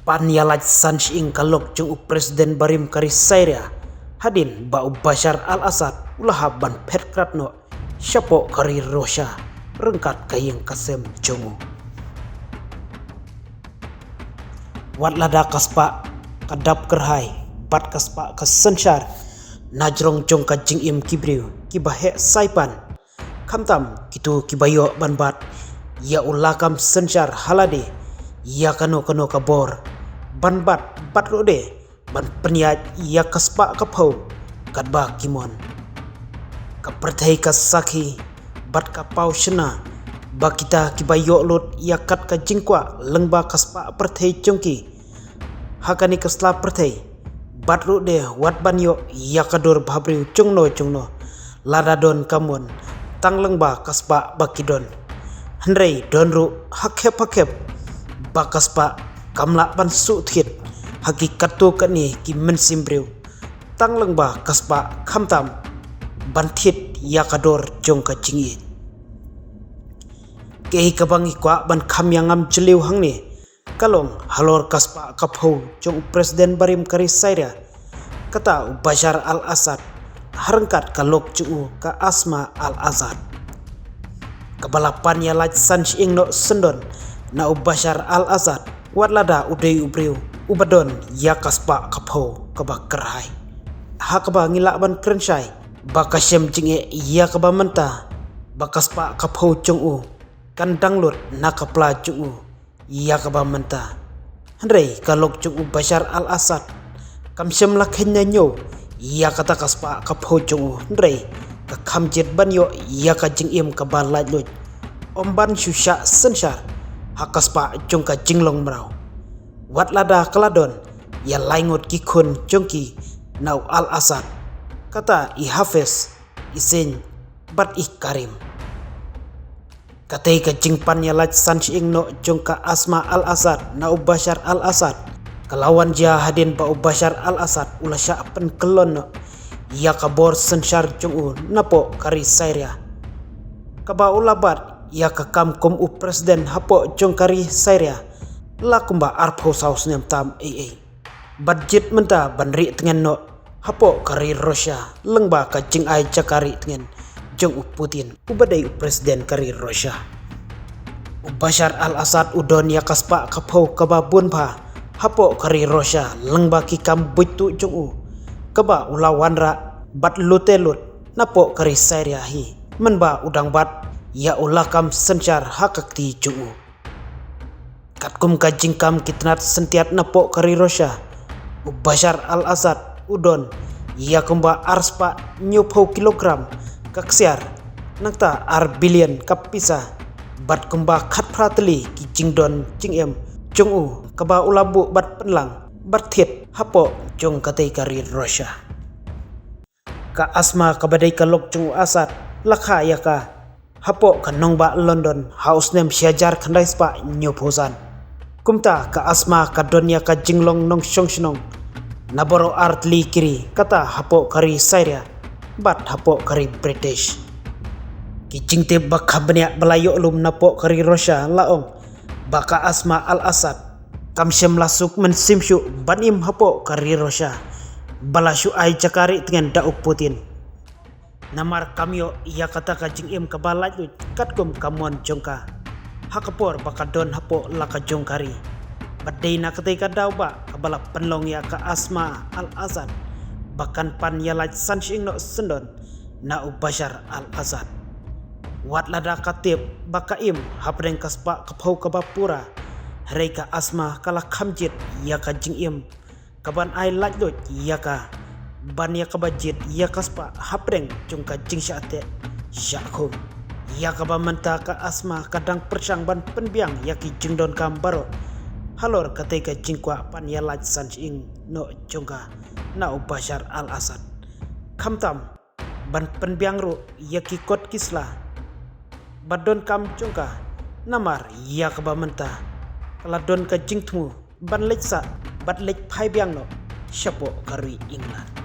Panyalaj sanch ing kalok jung Presiden Barim kari Syria hadin bau Bashar al-Assad ulah ban petkratno syapo kari Russia rengkat kayeng kasem jongu wat lada kaspa kadap kerhai bat kaspa kasensyar najrong jong ka jing im kibriu kibahe saipan kamtam kitu kibayo ban bat ya ulakam sensyar halade ya kano kabor ban bat rode ban peniat ya kaspa kapau kadba kimon kapertai kasaki bat kapau shena bakita kibayo lot ya kat ka jingkwa lengba kaspa pertai jongki hakani kasla pertai bat rode wat banyo ya kador bhabriu jongno ladadon kamon tang lengba kaspa bakidon hendrei donru hakep bakaspa kamla ban su thit hakikat to kani ki mensimbriu tang lengba kaspa khamtam ban thit yakador jong ka jingi kehi kabangi kwa ban kham yangam jeliu hangni kalong halor kaspa kaphau jong Presiden Barim kari Syria kata Bashar al-Assad harangkat kalok juu ka Asma al-Assad kabalapan ya laj sanch ing no sendon na Bashar al-Assad wat lada udei ubriu ubadon ya kaspa kapho kabakrahai hakaba ngila ban krensyai bakasem jinge ya kaba menta bakaspa kapho jongu kandang lut nakapla jongu ya kaba menta hendrei kalok jongu Bashar al-Assad kamsem lakhenya nyo ya kata kaspa kapho jongu hendrei ka khamjet banyo ya ka jingim ka balaj lut omban syusha sensyar hakaspa jongka jinglong merau wat lada keladon ya laingot kikun jongki nau al-Assad kata i Hafiz isin bat i Karim katai ka jingpan ya laj sanch ing no jongka Asma al-Assad nau Bashar al-Assad kelawan dia hadin bau Bashar al-Assad ulah sya pen kelon no ya kabor sensyar jongu napo kari Syria kaba ulabat ya kakam kom Presiden hapo jong kari Syria lakumba arpo saus nem tam budget menta banri tengen no hapo kari Russia lengba ka jing ai jakari tengen jong Putin ubadai Presiden kari Russia Bashar al-Assad udon ya kaspa kapau kababun pa hapo kari Russia lengba ki kam buitu jong kaba ulawanra bat lutelut napo kari Syria hi menba udang bat ya ulakam sensyar hakakti juu katkum kajingkam kitnat sentiat napo kari Russia Bashar al-Assad udon ya kumba arspa nyopho kilogram kaksiar nakta ar billion kapisa bat kumba khat pratli ki jingdon jingem jongu kaba ulabu bat penlang bat thit hapo jong katai kari Russia ka Asma kabadai kalok jongu Assad lakha yaka hapo kanong ba London house nem syajar khandai spa nyoposan kumta ka Asma ka donya ka jinglong nong songshonong naboro artli kiri kata hapo kari Syria bat hapo kari British ki jingte bakhabnya balayo lum napo kari Russia laong baka Asma al-Assad kamsem lasuk mensimsyu banim hapo kari Russia balasyu ai jakari dengan dauk Putin namar kamyo iya kata kajing im kabalaj lut katkum kamon jongka hakapor bakadon hapo laka jongkari badai na katai kadau ba kabala penlong ya ka Asma al-Assad bakan pan ya laj sanching no sendon na Bashar al-Assad wat lada katip bakaim hapreng kaspa kapau kabapura reka Asma kala khamjit ya kajing im kaban ai laj lut ya ka ban ya kabajit ya kaspa hapreng jongka jing syate syakhum ya kaba menta ka Asma kadang persang ban penbiang ya ki jingdon kambaro halor katai ka jingkwa pan ya laj sanch ing no jongka na Bashar al-Assad khamtam ban penbiang ru ya ki kot kisla badon kam jongka namar ya kaba menta kaladon ka jingtmu ban leksa bat lek phai biang no syapo kari England